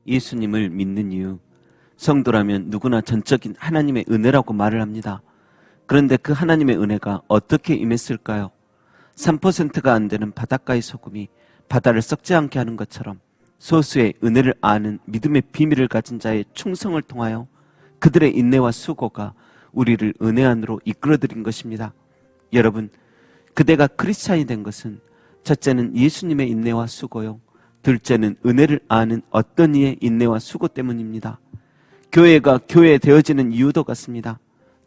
예수님을 믿는 이유, 성도라면 누구나 전적인 하나님의 은혜라고 말을 합니다. 그런데 그 하나님의 은혜가 어떻게 임했을까요? 3%가 안 되는 바닷가의 소금이 바다를 썩지 않게 하는 것처럼 소수의 은혜를 아는 믿음의 비밀을 가진 자의 충성을 통하여 그들의 인내와 수고가 우리를 은혜 안으로 이끌어들인 것입니다. 여러분, 그대가 크리스찬이 된 것은 첫째는 예수님의 인내와 수고요, 둘째는 은혜를 아는 어떤 이의 인내와 수고 때문입니다. 교회가 교회 되어지는 이유도 같습니다.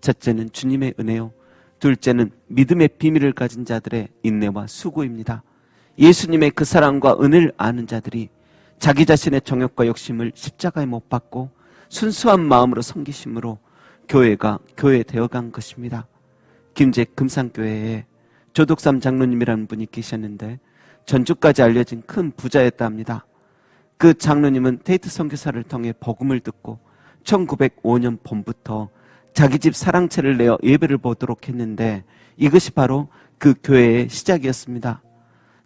첫째는 주님의 은혜요, 둘째는 믿음의 비밀을 가진 자들의 인내와 수고입니다. 예수님의 그 사랑과 은혜를 아는 자들이 자기 자신의 정욕과 욕심을 십자가에 못 박고 순수한 마음으로 섬기심으로 교회가 교회 되어간 것입니다. 김제 금산교회에 조덕삼 장로님이라는 분이 계셨는데 전주까지 알려진 큰 부자였다 합니다. 그 장로님은 데이트 선교사를 통해 복음을 듣고 1905년 봄부터 자기 집 사랑채를 내어 예배를 보도록 했는데 이것이 바로 그 교회의 시작이었습니다.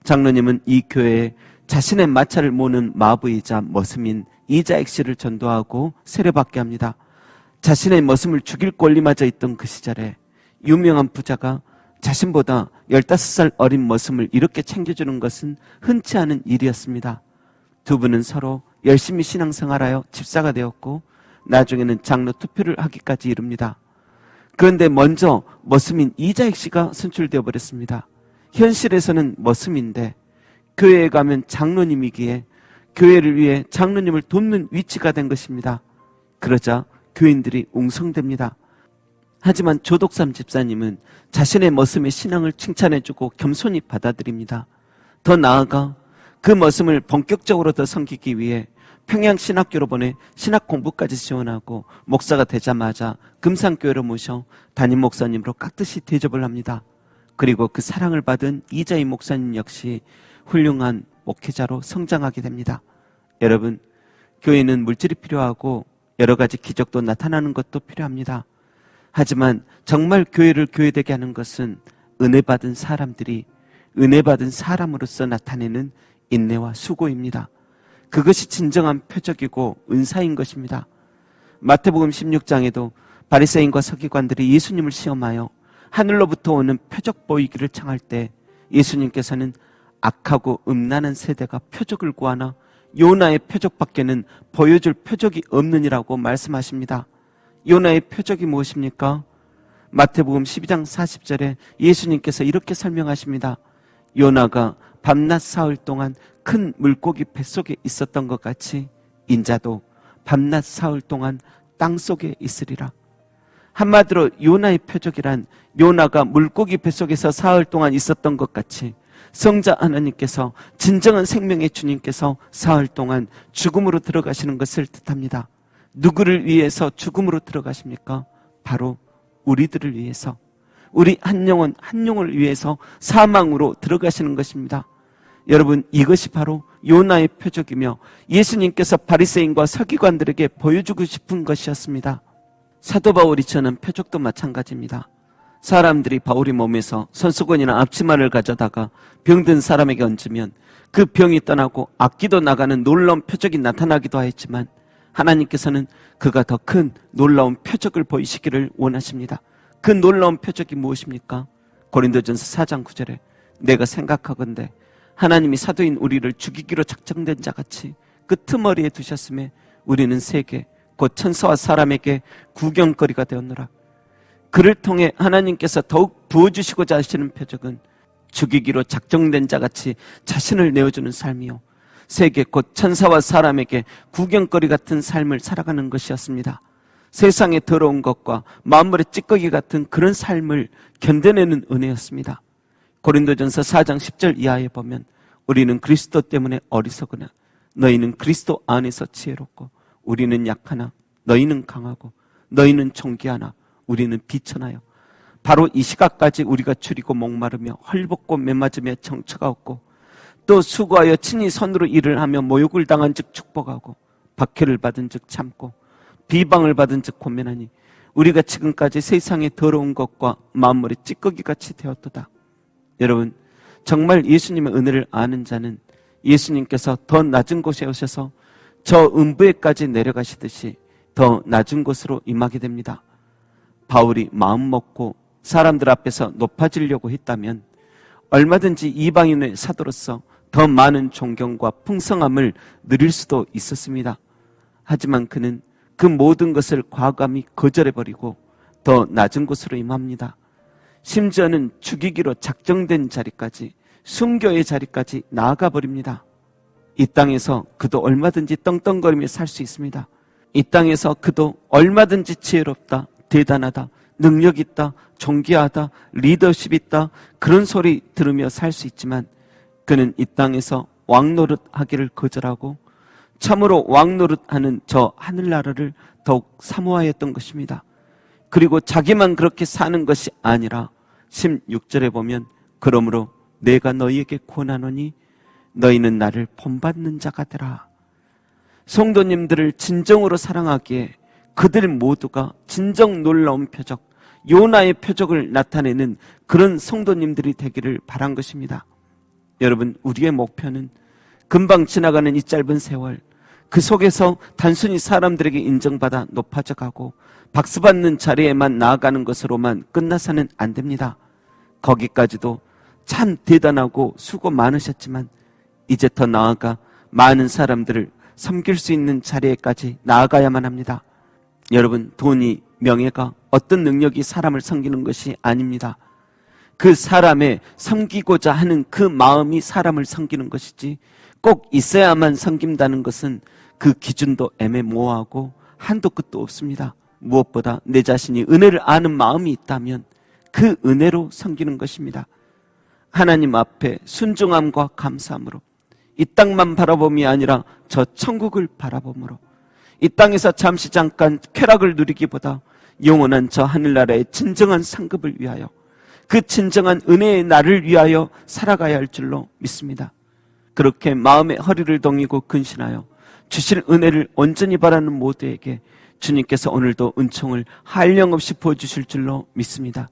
장로님은 이 교회에 자신의 마차를 모는 마부이자 머슴인 이자익 씨를 전도하고 세례받게 합니다. 자신의 머슴을 죽일 권리마저 있던 그 시절에 유명한 부자가 자신보다 15살 어린 머슴을 이렇게 챙겨주는 것은 흔치 않은 일이었습니다. 두 분은 서로 열심히 신앙생활하여 집사가 되었고 나중에는 장로 투표를 하기까지 이릅니다. 그런데 먼저 머슴인 이자익 씨가 선출되어 버렸습니다. 현실에서는 머슴인데 교회에 가면 장로님이기에 교회를 위해 장로님을 돕는 위치가 된 것입니다. 그러자 교인들이 웅성됩니다. 하지만 조덕삼 집사님은 자신의 머슴의 신앙을 칭찬해주고 겸손히 받아들입니다. 더 나아가 그 머슴을 본격적으로 더 섬기기 위해 평양신학교로 보내 신학 공부까지 지원하고 목사가 되자마자 금산교회로 모셔 담임 목사님으로 깍듯이 대접을 합니다. 그리고 그 사랑을 받은 이자희 목사님 역시 훌륭한 목회자로 성장하게 됩니다. 여러분, 교회는 물질이 필요하고 여러 가지 기적도 나타나는 것도 필요합니다. 하지만 정말 교회를 교회되게 하는 것은 은혜 받은 사람들이 은혜 받은 사람으로서 나타내는 인내와 수고입니다. 그것이 진정한 표적이고 은사인 것입니다. 마태복음 16장에도 바리새인과 서기관들이 예수님을 시험하여 하늘로부터 오는 표적 보이기를 청할 때 예수님께서는 악하고 음란한 세대가 표적을 구하나 요나의 표적밖에는 보여줄 표적이 없느니라고 말씀하십니다. 요나의 표적이 무엇입니까? 마태복음 12장 40절에 예수님께서 이렇게 설명하십니다. 요나가 밤낮 사흘 동안 큰 물고기 뱃속에 있었던 것 같이 인자도 밤낮 사흘 동안 땅속에 있으리라. 한마디로 요나의 표적이란 요나가 물고기 뱃속에서 사흘 동안 있었던 것 같이 성자 하나님께서 진정한 생명의 주님께서 사흘 동안 죽음으로 들어가시는 것을 뜻합니다. 누구를 위해서 죽음으로 들어가십니까? 바로 우리들을 위해서, 우리 한 영혼 한 영혼을 위해서 사망으로 들어가시는 것입니다. 여러분, 이것이 바로 요나의 표적이며 예수님께서 바리새인과 서기관들에게 보여주고 싶은 것이었습니다. 사도 바울이 전한 표적도 마찬가지입니다. 사람들이 바울이 몸에서 손수건이나 앞치마를 가져다가 병든 사람에게 얹으면 그 병이 떠나고 악기도 나가는 놀라운 표적이 나타나기도 하였지만 하나님께서는 그가 더 큰 놀라운 표적을 보이시기를 원하십니다. 그 놀라운 표적이 무엇입니까? 고린도전서 4장 9절에 내가 생각하건대 하나님이 사도인 우리를 죽이기로 작정된 자같이 그 틈머리에 두셨음에 우리는 세계 곧 천사와 사람에게 구경거리가 되었노라. 그를 통해 하나님께서 더욱 부어주시고자 하시는 표적은 죽이기로 작정된 자같이 자신을 내어주는 삶이요, 세계 곧 천사와 사람에게 구경거리 같은 삶을 살아가는 것이었습니다. 세상의 더러운 것과 만물의 찌꺼기 같은 그런 삶을 견뎌내는 은혜였습니다. 고린도전서 4장 10절 이하에 보면 우리는 그리스도 때문에 어리석으나 너희는 그리스도 안에서 지혜롭고 우리는 약하나 너희는 강하고 너희는 존귀하나 우리는 비천하여 바로 이 시각까지 우리가 줄이고 목마르며 헐벗고 매맞으며 정처가 없고 또 수고하여 친히 손으로 일을 하며 모욕을 당한 즉 축복하고 박해를 받은 즉 참고 비방을 받은 즉 권면하니 우리가 지금까지 세상의 더러운 것과 만물의 찌꺼기같이 되었도다. 여러분, 정말 예수님의 은혜를 아는 자는 예수님께서 더 낮은 곳에 오셔서 저 음부에까지 내려가시듯이 더 낮은 곳으로 임하게 됩니다. 바울이 마음 먹고 사람들 앞에서 높아지려고 했다면 얼마든지 이방인의 사도로서 더 많은 존경과 풍성함을 누릴 수도 있었습니다. 하지만 그는 그 모든 것을 과감히 거절해버리고 더 낮은 곳으로 임합니다. 심지어는 죽이기로 작정된 자리까지, 순교의 자리까지 나아가 버립니다. 이 땅에서 그도 얼마든지 떵떵거리며 살 수 있습니다. 이 땅에서 그도 얼마든지 지혜롭다, 대단하다, 능력 있다, 존귀하다, 리더십 있다, 그런 소리 들으며 살 수 있지만 그는 이 땅에서 왕노릇 하기를 거절하고 참으로 왕노릇하는 저 하늘나라를 더욱 사모하였던 것입니다. 그리고 자기만 그렇게 사는 것이 아니라 16절에 보면 그러므로 내가 너희에게 권하노니 너희는 나를 본받는 자가 되라. 성도님들을 진정으로 사랑하기에 그들 모두가 진정 놀라운 표적, 요나의 표적을 나타내는 그런 성도님들이 되기를 바란 것입니다. 여러분, 우리의 목표는 금방 지나가는 이 짧은 세월, 그 속에서 단순히 사람들에게 인정받아 높아져 가고 박수받는 자리에만 나아가는 것으로만 끝나서는 안 됩니다. 거기까지도 참 대단하고 수고 많으셨지만 이제 더 나아가 많은 사람들을 섬길 수 있는 자리에까지 나아가야만 합니다. 여러분, 돈이, 명예가, 어떤 능력이 사람을 섬기는 것이 아닙니다. 그 사람의 섬기고자 하는 그 마음이 사람을 섬기는 것이지 꼭 있어야만 섬긴다는 것은 그 기준도 애매모호하고 한도 끝도 없습니다. 무엇보다 내 자신이 은혜를 아는 마음이 있다면 그 은혜로 섬기는 것입니다. 하나님 앞에 순종함과 감사함으로 이 땅만 바라봄이 아니라 저 천국을 바라봄으로 이 땅에서 잠시 잠깐 쾌락을 누리기보다 영원한 저 하늘나라의 진정한 상급을 위하여 그 진정한 은혜의 날을 위하여 살아가야 할 줄로 믿습니다. 그렇게 마음의 허리를 동이고 근신하여 주실 은혜를 온전히 바라는 모두에게 주님께서 오늘도 은총을 한량없이 부어주실 줄로 믿습니다.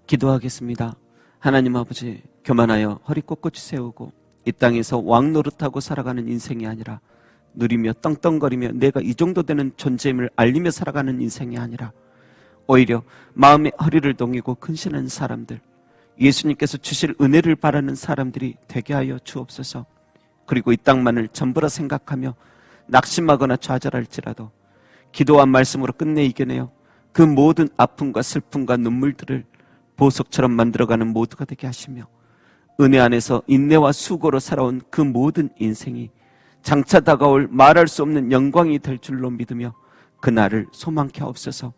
기도하겠습니다. 하나님 아버지, 교만하여 허리 꼿꼿이 세우고 이 땅에서 왕노릇하고 살아가는 인생이 아니라 누리며 떵떵거리며 내가 이 정도 되는 존재임을 알리며 살아가는 인생이 아니라 오히려 마음의 허리를 동이고 근신하는 사람들, 예수님께서 주실 은혜를 바라는 사람들이 되게 하여 주옵소서. 그리고 이 땅만을 전부라 생각하며 낙심하거나 좌절할지라도 기도와 말씀으로 끝내 이겨내어 그 모든 아픔과 슬픔과 눈물들을 보석처럼 만들어가는 모두가 되게 하시며 은혜 안에서 인내와 수고로 살아온 그 모든 인생이 장차 다가올 말할 수 없는 영광이 될 줄로 믿으며 그날을 소망케 하옵소서.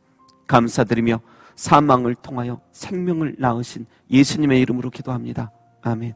감사드리며 사망을 통하여 생명을 낳으신 예수님의 이름으로 기도합니다. 아멘.